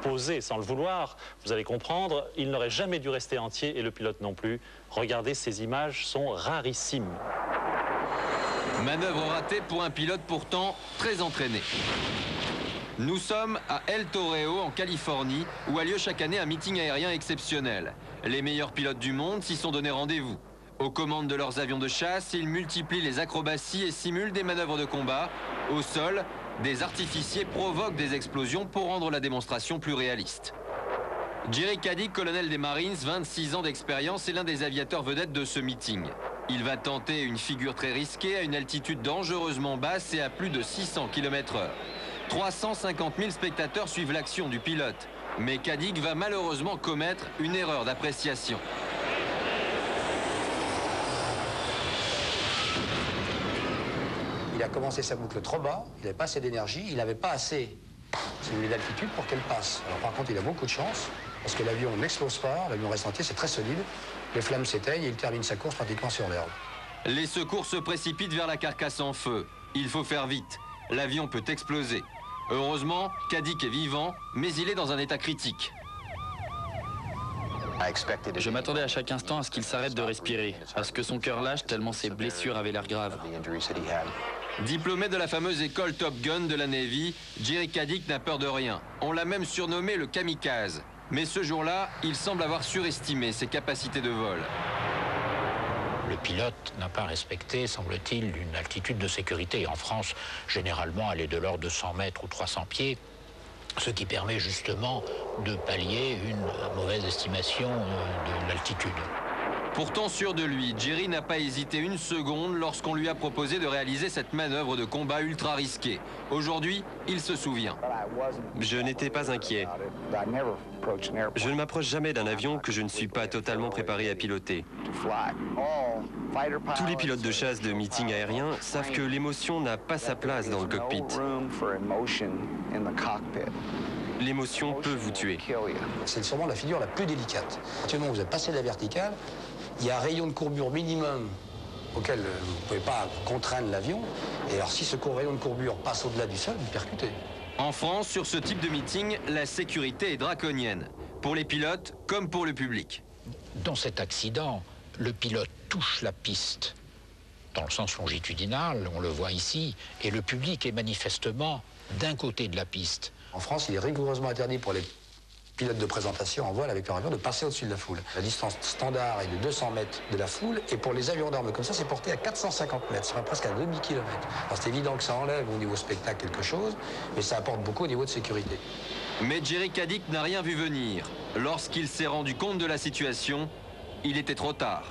posé sans le vouloir. Vous allez comprendre, il n'aurait jamais dû rester entier et le pilote non plus. Regardez, ces images sont rarissimes. Manœuvre ratée pour un pilote pourtant très entraîné. Nous sommes à El Toreo en Californie où a lieu chaque année un meeting aérien exceptionnel. Les meilleurs pilotes du monde s'y sont donné rendez-vous. Aux commandes de leurs avions de chasse, ils multiplient les acrobaties et simulent des manœuvres de combat. Au sol, des artificiers provoquent des explosions pour rendre la démonstration plus réaliste. Jerry Caddick, colonel des Marines, 26 ans d'expérience, est l'un des aviateurs vedettes de ce meeting. Il va tenter une figure très risquée à une altitude dangereusement basse et à plus de 600 km/h. 350 000 spectateurs suivent l'action du pilote. Mais Caddick va malheureusement commettre une erreur d'appréciation. Il a commencé sa boucle trop bas, il n'avait pas assez d'énergie, il n'avait pas assez d'altitude pour qu'elle passe. Alors par contre, il a beaucoup de chance, parce que l'avion n'explose pas, l'avion reste entier, c'est très solide. Les flammes s'éteignent et il termine sa course pratiquement sur l'herbe. Les secours se précipitent vers la carcasse en feu. Il faut faire vite. L'avion peut exploser. Heureusement, Caddick est vivant, mais il est dans un état critique. Je m'attendais à chaque instant à ce qu'il s'arrête de respirer, à ce que son cœur lâche tellement ses blessures avaient l'air graves. Diplômé de la fameuse école Top Gun de la Navy, Jerry Caddick n'a peur de rien. On l'a même surnommé le kamikaze. Mais ce jour-là, il semble avoir surestimé ses capacités de vol. Le pilote n'a pas respecté, semble-t-il, une altitude de sécurité. En France, généralement, elle est de l'ordre de 100 mètres ou 300 pieds, ce qui permet justement de pallier une mauvaise estimation de l'altitude. Pourtant sûr de lui, Jerry n'a pas hésité une seconde lorsqu'on lui a proposé de réaliser cette manœuvre de combat ultra risquée. Aujourd'hui, il se souvient. Je n'étais pas inquiet. Je ne m'approche jamais d'un avion que je ne suis pas totalement préparé à piloter. Tous les pilotes de chasse de meeting aérien savent que l'émotion n'a pas sa place dans le cockpit. L'émotion peut vous tuer. C'est sûrement la figure la plus délicate. Actuellement, vous êtes passé de la verticale, il y a un rayon de courbure minimum auquel vous ne pouvez pas contraindre l'avion. Et alors, si ce rayon de courbure passe au-delà du sol, vous percutez. En France, sur ce type de meeting, la sécurité est draconienne. Pour les pilotes comme pour le public. Dans cet accident, le pilote touche la piste dans le sens longitudinal, on le voit ici, et le public est manifestement d'un côté de la piste. En France, il est rigoureusement interdit pour les pilotes de présentation en vol avec leur avion de passer au-dessus de la foule. La distance standard est de 200 mètres de la foule, et pour les avions d'armes comme ça, c'est porté à 450 mètres, c'est presque à demi-kilomètre. Alors c'est évident que ça enlève au niveau spectacle quelque chose, mais ça apporte beaucoup au niveau de sécurité. Mais Jerry Caddick n'a rien vu venir. Lorsqu'il s'est rendu compte de la situation, il était trop tard.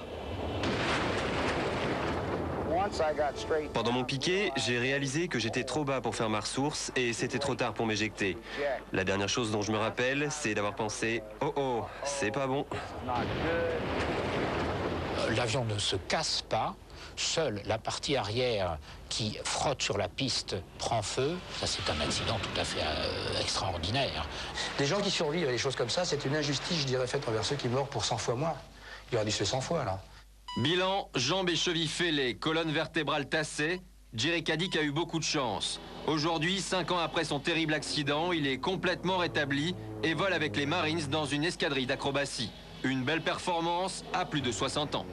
Pendant mon piqué, j'ai réalisé que j'étais trop bas pour faire ma ressource et c'était trop tard pour m'éjecter. La dernière chose dont je me rappelle, c'est d'avoir pensé « Oh oh, c'est pas bon ». L'avion ne se casse pas, seule la partie arrière qui frotte sur la piste prend feu. Ça, c'est un accident tout à fait extraordinaire. Les gens qui survivent à des choses comme ça, c'est une injustice, je dirais, faite envers ceux qui meurent pour 100 fois moins. Il aurait dû se faire 100 fois, là. Bilan, jambes et chevilles fêlées, colonne vertébrale tassée, Jerry Caddick a eu beaucoup de chance. Aujourd'hui, 5 ans après son terrible accident, il est complètement rétabli et vole avec les Marines dans une escadrille d'acrobatie. Une belle performance à plus de 60 ans.